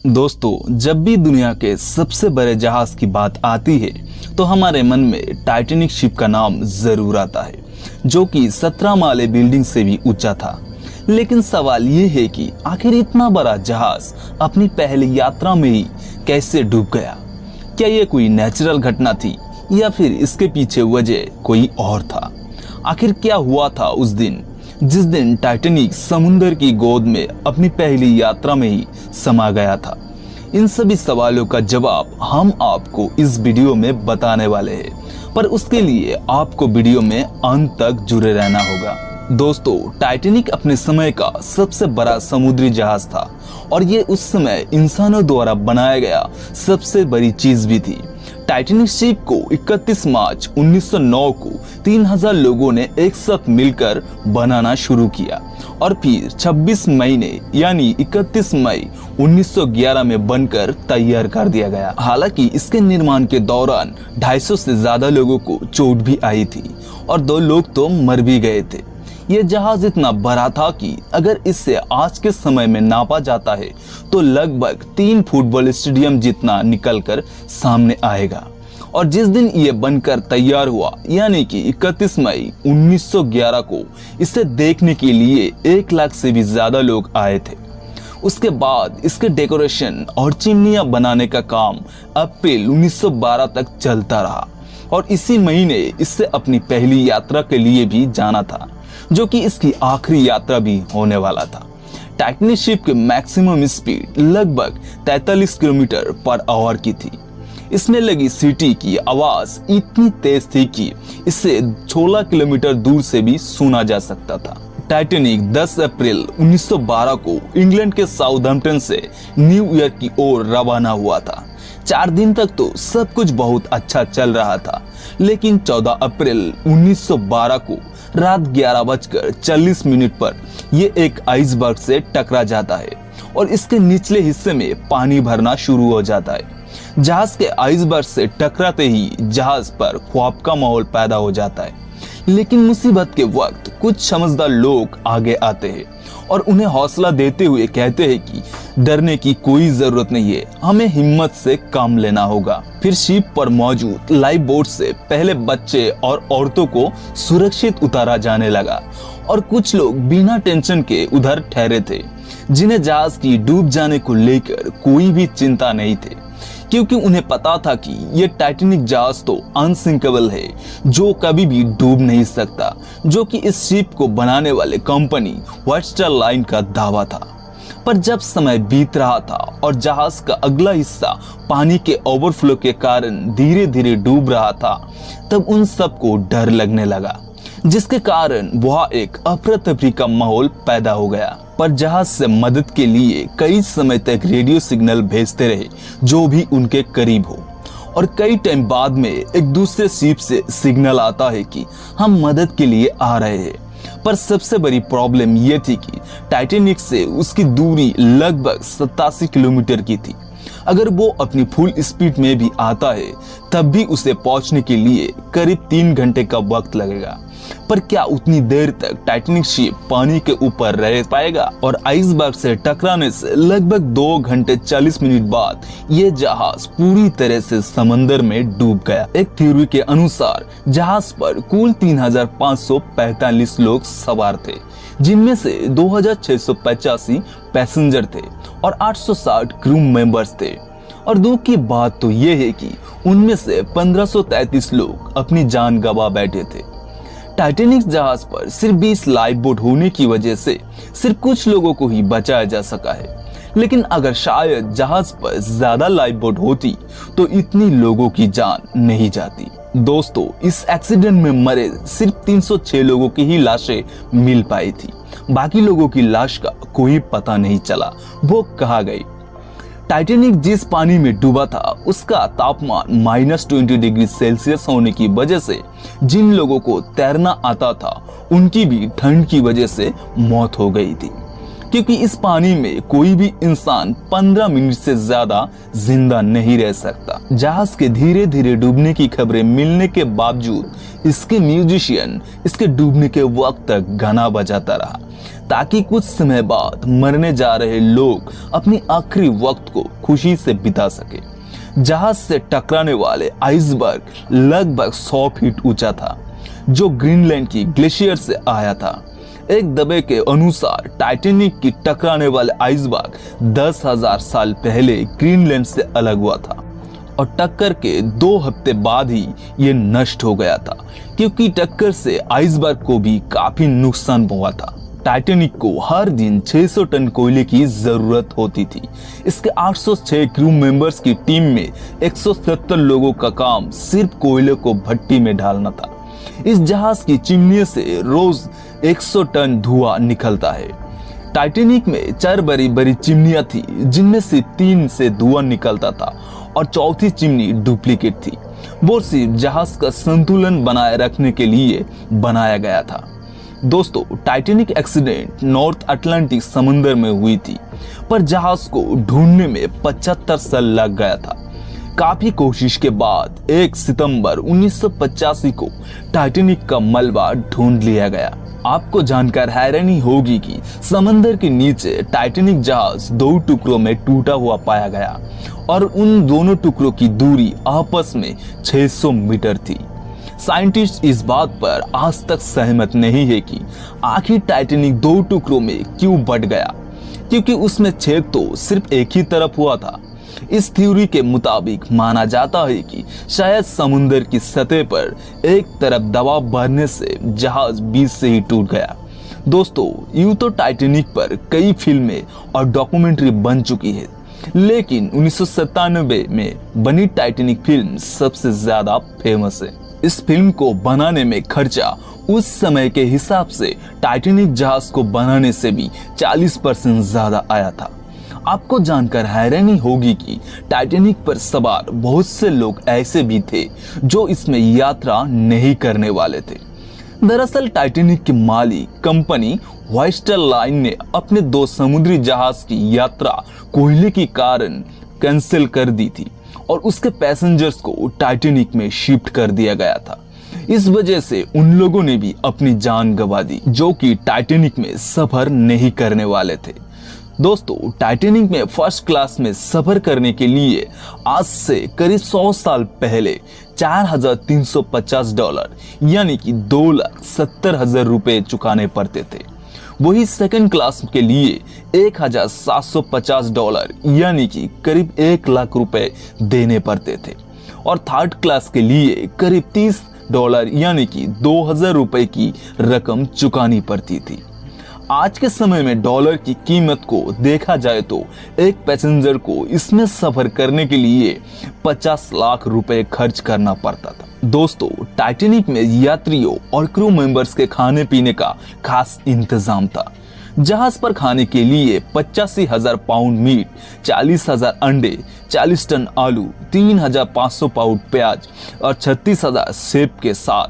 दोस्तों, जब भी दुनिया के सबसे बड़े जहाज की बात आती है तो हमारे मन में टाइटैनिक शिप का नाम जरूर आता है, जो कि 17 माले बिल्डिंग से भी ऊंचा था। लेकिन सवाल ये है कि आखिर इतना बड़ा जहाज अपनी पहली यात्रा में ही कैसे डूब गया। क्या ये कोई नेचुरल घटना थी या फिर इसके पीछे वजह कोई और था? आखिर क्या हुआ था उस दिन जिस दिन टाइटैनिक समुद्र की गोद में अपनी पहली यात्रा में ही समा गया था? इन सभी सवालों का जवाब हम आपको इस वीडियो में बताने वाले हैं, पर उसके लिए आपको वीडियो में अंत तक जुड़े रहना होगा। दोस्तों, टाइटैनिक अपने समय का सबसे बड़ा समुद्री जहाज था और ये उस समय इंसानों द्वारा बनाया गया सबसे बड़ी चीज भी थी। टाइटैनिक शिप को 31 मार्च 1909 को 3000 लोगों ने एक साथ मिलकर बनाना शुरू किया और फिर 26 महीने यानी 31 मई 1911 में बनकर तैयार कर दिया गया। हालांकि इसके निर्माण के दौरान 250 से ज्यादा लोगों को चोट भी आई थी और 2 लोग तो मर भी गए थे। यह जहाज इतना बड़ा था कि अगर इससे आज के समय में नापा जाता है तो लगभग 3 फुटबॉल स्टेडियम जितना निकलकर सामने आएगा। और जिस दिन ये बनकर तैयार हुआ यानी कि 31 मई 1911 को इसे देखने के लिए 1 लाख से भी ज्यादा लोग आए थे। उसके बाद इसके डेकोरेशन और चिमनियां बनाने का काम अप्रैल 1912 तक चलता रहा और इसी महीने इससे अपनी पहली यात्रा के लिए भी जाना था, जो कि इसकी आखिरी यात्रा भी होने वाला था। टाइटैनिक शिप की मैक्सिमम स्पीड लगभग 43 किलोमीटर पर आवर की थी। इसमें लगी सीटी की आवाज इतनी तेज थी कि इसे 16 किलोमीटर दूर से भी सुना जा सकता था। टाइटैनिक 10 अप्रैल 1912 को इंग्लैंड के साउथहैम्पटन से न्यूयॉर्क की ओर रवाना हुआ था। 4 दिन तक तो सब कुछ बहुत अच्छा चल रहा था, लेकिन 14 अप्रैल 1912 को रात 11:40 पर यह एक आइसबर्ग से टकरा जाता है और इसके निचले हिस्से में पानी भरना शुरू हो जाता है। जहाज के आइसबर्ग से टकराते ही जहाज पर ख्वाब का माहौल पैदा हो जाता है। लेकिन मुसीबत के वक्त कुछ समझदार लोग आगे आते हैं और उन्हें हौसला देते हुए कहते हैं कि डरने की कोई जरूरत नहीं है, हमें हिम्मत से काम लेना होगा। फिर शिप पर मौजूद लाइफ बोट से पहले बच्चे और औरतों को सुरक्षित उतारा जाने लगा और कुछ लोग बिना टेंशन के उधर ठहरे थे, जिन्हें जहाज की डूब जाने को लेकर कोई भी चिंता नहीं थे, क्योंकि उन्हें पता था कि ये टाइटैनिक जहाज तो अनसिंकेबल है, जो कभी भी डूब नहीं सकता, जो कि इस शिप को बनाने वाले कंपनी व्हाइट स्टार लाइन का दावा था। पर जब समय बीत रहा था और जहाज का अगला हिस्सा पानी के ओवरफ्लो के कारण धीरे धीरे डूब रहा था, तब उन सबको डर लगने लगा, जिसके कारण वहाँ एक अफरा तफरी का माहौल पैदा हो गया। पर जहाज से मदद के लिए कई समय तक रेडियो सिग्नल भेजते रहे जो भी उनके करीब हो, और कई टाइम बाद में एक दूसरे शिप से सिग्नल आता है कि हम मदद के लिए आ रहे हैं। पर सबसे बड़ी प्रॉब्लम यह थी कि टाइटैनिक से उसकी दूरी लगभग 87 किलोमीटर की थी। अगर वो अपनी फुल स्पीड में भी आता है तब भी उसे पहुंचने के लिए करीब 3 घंटे का वक्त लगेगा। पर क्या उतनी देर तक टाइटैनिक शिप पानी के ऊपर रह पाएगा? और आइसबर्ग से टकराने से लगभग 2 घंटे 40 मिनट बाद ये जहाज पूरी तरह से समंदर में डूब गया। एक थ्योरी के अनुसार जहाज पर कुल 3545 लोग सवार थे, जिनमें से 2685 पैसेंजर थे और 860 क्रू मेंबर्स थे। और दुख की बात तो ये है कि उनमें से 1533 लोग अपनी जान गंवा बैठे थे। टाइटैनिक जहाज पर सिर्फ 20 लाइफ बोट होने की वजह से सिर्फ कुछ लोगों को ही बचाया जा सका है, लेकिन अगर शायद जहाज पर ज्यादा लाइफ बोट होती तो इतनी लोगों की जान नहीं जाती। दोस्तों, इस एक्सीडेंट में मरे सिर्फ 306 लोगों की ही लाशें मिल पाई थी। बाकी लोगों की लाश का कोई पता नहीं चला, वो कहाँ गई। टाइटैनिक जिस पानी में डूबा था उसका तापमान -20 डिग्री सेल्सियस होने की वजह से जिन लोगों को तैरना आता था उनकी भी ठंड की वजह से मौत हो गई थी। क्योंकि इस पानी में कोई भी इंसान 15 मिनट से ज्यादा जिंदा नहीं रह सकता। जहाज के धीरे धीरे डूबने की खबरें मिलने के बावजूद इसके म्यूजिशियन इसके डूबने के वक्त तक गाना बजाता रहा, ताकि कुछ समय बाद मरने जा रहे लोग अपनी आखिरी वक्त को खुशी से बिता सके। जहाज से टकराने वाले आइसबर्ग लगभग 100 फीट ऊंचा था, जो ग्रीनलैंड की ग्लेशियर से आया था। एक दावे के अनुसार टाइटैनिक की टकराने वाले आइसबर्ग 10,000 साल पहले ग्रीनलैंड से अलग हुआ था और टक्कर के 2 हफ्ते बाद ही ये नष्ट हो गया था, क्योंकि टक्कर से आइसबर्ग को भी काफी नुकसान हुआ था। टाइटैनिक को हर दिन 600 टन कोयले की जरूरत होती थी। इसके 806 क्रू मेंबर्स की टीम में 170 लोगों का काम सिर्फ कोयले को भट्टी में डालना था। इस जहाज की चिमनी से रोज 100 टन धुआं निकलता है। टाइटैनिक में 4 बड़ी बड़ी चिमनियां थी, जिनमें से 3 से धुआं निकलता था और चौथी चिमनी डुप्लीकेट थी। वो सिर्फ जहाज का संतुलन बनाए रखने के लिए बनाया गया था। दोस्तों, टाइटैनिक एक्सीडेंट नॉर्थ अटलांटिक समुद्र में हुई थी, पर जहाज को ढूंढने में 75 साल लग गया था। काफी कोशिश के बाद 1 सितंबर 1985 को टाइटैनिक का मलबा ढूंढ लिया गया। आपको जानकर हैरानी होगी कि समंदर के नीचे टाइटैनिक जहाज 2 टुकड़ों में टूटा हुआ पाया गया और उन दोनों टुकड़ों की दूरी आपस में 600 मीटर थी। साइंटिस्ट इस बात पर आज तक सहमत नहीं है कि आखिर टाइटैनिक 2 टुकड़ों में क्यों बट गया, क्योंकि उसमें छेद तो सिर्फ एक ही तरफ हुआ था। इस थ्योरी के मुताबिक माना जाता है कि शायद समुद्र की सतह पर एक तरफ दबाव बढ़ने से जहाज बीच से ही टूट गया। दोस्तों, यूं तो टाइटैनिक पर कई फिल्में और डॉक्यूमेंट्री बन चुकी है, लेकिन 1997 में बनी टाइटैनिक फिल्म सबसे ज्यादा फेमस है। इस फिल्म को बनाने में खर्चा उस समय के हिसाब से टाइटैनिक जहाज को बनाने से भी 40% ज्यादा आया था। आपको जानकर हैरानी होगी कि टाइटैनिक पर सवार बहुत से लोग ऐसे भी थे जो इसमें यात्रा नहीं करने वाले थे। दरअसल टाइटैनिक की मालिक कंपनी व्हाइटस्टार लाइन ने अपने 2 समुद्री जहाज की यात्रा कोयले के कारण कैंसिल कर दी थी और उसके पैसेंजर्स को टाइटैनिक में शिफ्ट कर दिया गया था। इस वजह से उन लोगों ने भी अपनी जान गंवा दी जो कि टाइटैनिक में सफर नहीं करने वाले थे। दोस्तों, टाइटैनिक में फर्स्ट क्लास में सफर करने के लिए आज से करीब 100 साल पहले $4,350 यानी कि 2,70,000 रुपए चुकाने पड़ते थे। वही सेकंड क्लास के लिए $1,750 यानी कि करीब 1 लाख रुपए देने पड़ते थे और थर्ड क्लास के लिए करीब $30 यानी कि 2,000 रुपए की रकम चुकानी पड़ती थी। आज के समय में डॉलर की कीमत को देखा जाए तो एक पैसेंजर को इसमें सफर करने के लिए 50 लाख रुपए खर्च करना पड़ता था। दोस्तों, टाइटैनिक में यात्रियों और क्रू मेंबर्स के खाने पीने का खास इंतजाम था। जहाज पर खाने के लिए 85,000 पाउंड मीट, 40,000 अंडे, 40 टन आलू, 3,500 पाउंड प्याज और 36,000 सेब के साथ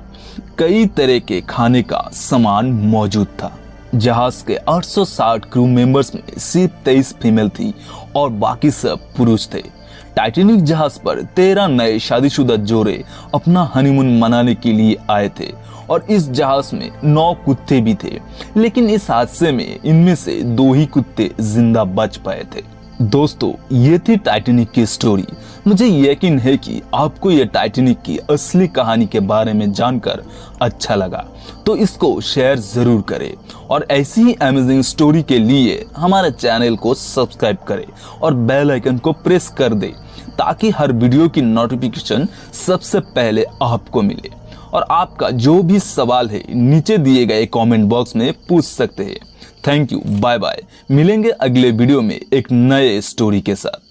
कई तरह के खाने का सामान मौजूद था। जहाज के 860 क्रू मेंबर्स में सिर्फ 23 फीमेल थी और बाकी सब पुरुष थे। टाइटैनिक जहाज पर 13 नए शादीशुदा जोड़े अपना हनीमून मनाने के लिए आए थे और इस जहाज में 9 कुत्ते भी थे, लेकिन इस हादसे में इनमें से 2 ही कुत्ते जिंदा बच पाए थे। दोस्तों, ये थी टाइटैनिक की स्टोरी। मुझे यकीन है कि आपको ये टाइटैनिक की असली कहानी के बारे में जानकर अच्छा लगा, तो इसको शेयर जरूर करें और ऐसी ही अमेजिंग स्टोरी के लिए हमारे चैनल को सब्सक्राइब करें और बेल आइकन को प्रेस कर दें ताकि हर वीडियो की नोटिफिकेशन सबसे पहले आपको मिले। और आपका जो भी सवाल है नीचे दिए गए कमेंट बॉक्स में पूछ सकते हैं। Thank you, bye bye. मिलेंगे अगले वीडियो में एक नए स्टोरी के साथ।